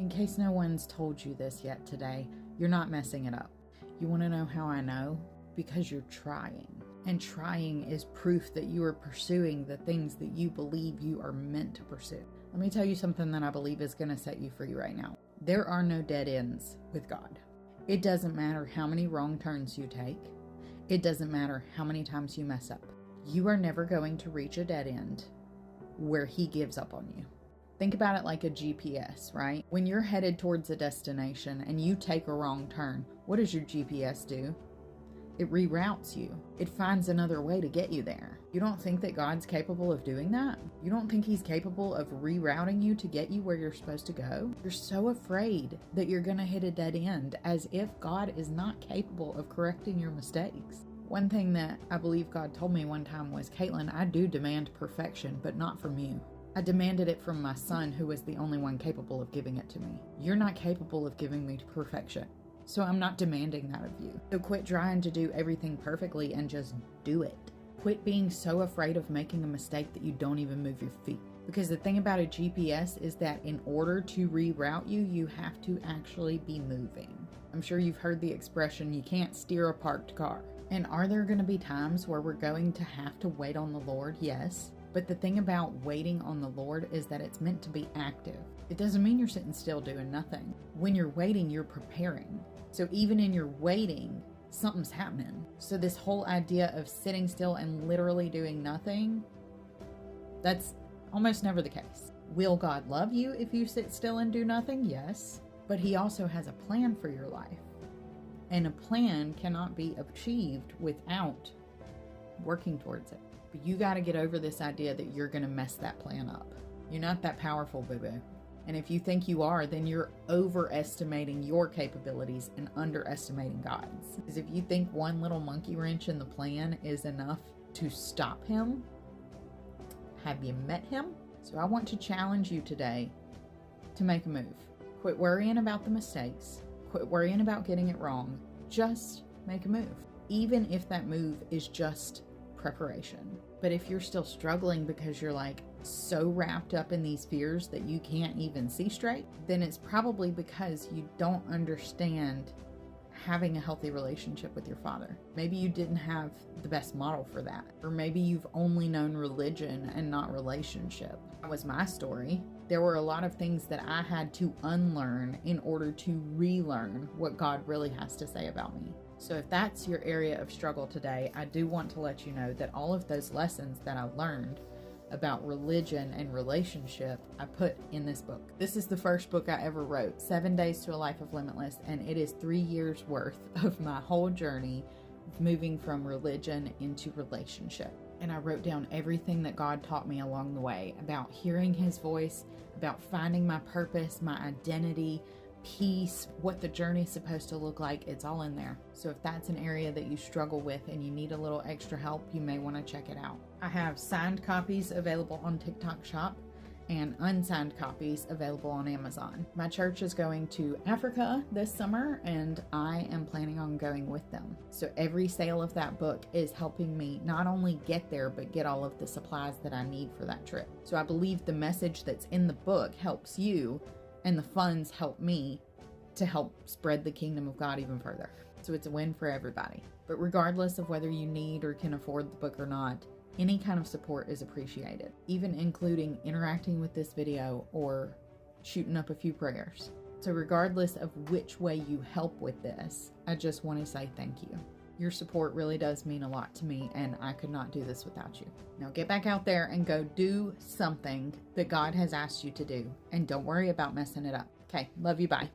In case no one's told you this yet today, you're not messing it up. You want to know how I know? Because you're trying. And trying is proof that you are pursuing the things that you believe you are meant to pursue. Let me tell you something that I believe is going to set you free right now. There are no dead ends with God. It doesn't matter how many wrong turns you take. It doesn't matter how many times you mess up. You are never going to reach a dead end where He gives up on you. Think about it like a GPS, right? When you're headed towards a destination and you take a wrong turn, what does your GPS do? It reroutes you. It finds another way to get you there. You don't think that God's capable of doing that? You don't think He's capable of rerouting you to get you where you're supposed to go? You're so afraid that you're going to hit a dead end, as if God is not capable of correcting your mistakes. One thing that I believe God told me one time was, Caitlin, I do demand perfection, but not from you. I demanded it from my son, who was the only one capable of giving it to me. You're not capable of giving me perfection, so I'm not demanding that of you. So quit trying to do everything perfectly and just do it. Quit being so afraid of making a mistake that you don't even move your feet. Because the thing about a GPS is that in order to reroute you, you have to actually be moving. I'm sure you've heard the expression, you can't steer a parked car. And are there going to be times where we're going to have to wait on the Lord? Yes. But the thing about waiting on the Lord is that it's meant to be active. It doesn't mean you're sitting still doing nothing. When you're waiting, you're preparing. So even in your waiting, something's happening. So this whole idea of sitting still and literally doing nothing, that's almost never the case. Will God love you if you sit still and do nothing? Yes. But He also has a plan for your life. And a plan cannot be achieved without working towards it. But you got to get over this idea that you're going to mess that plan up. You're not that powerful, boo-boo. And if you think you are, then you're overestimating your capabilities and underestimating God's. Because if you think one little monkey wrench in the plan is enough to stop Him, have you met Him? So I want to challenge you today to make a move. Quit worrying about the mistakes. Quit worrying about getting it wrong. Just make a move. Even if that move is just preparation. But if you're still struggling because you're like so wrapped up in these fears that you can't even see straight, then it's probably because you don't understand having a healthy relationship with your Father. Maybe you didn't have the best model for that. Or maybe you've only known religion and not relationship. That was my story. There were a lot of things that I had to unlearn in order to relearn what God really has to say about me. So if that's your area of struggle today, I do want to let you know that all of those lessons that I learned about religion and relationship, I put in this book. This is the first book I ever wrote, 7 Days to a Life of Limitless, and it is 3 years worth of my whole journey of moving from religion into relationship. And I wrote down everything that God taught me along the way about hearing His voice, about finding my purpose, my identity, peace, what the journey is supposed to look like. It's all in there. So if that's an area that you struggle with and you need a little extra help, you may want to check it out. I have signed copies available on TikTok Shop and unsigned copies available on Amazon. My church is going to Africa this summer and I am planning on going with them. So every sale of that book is helping me not only get there, but get all of the supplies that I need for that trip. So I believe the message that's in the book helps you, and the funds help me to help spread the kingdom of God even further. So it's a win for everybody. But regardless of whether you need or can afford the book or not, any kind of support is appreciated, even including interacting with this video or shooting up a few prayers. So regardless of which way you help with this, I just want to say thank you. Your support really does mean a lot to me, and I could not do this without you. Now get back out there and go do something that God has asked you to do, and don't worry about messing it up. Okay, love you, bye.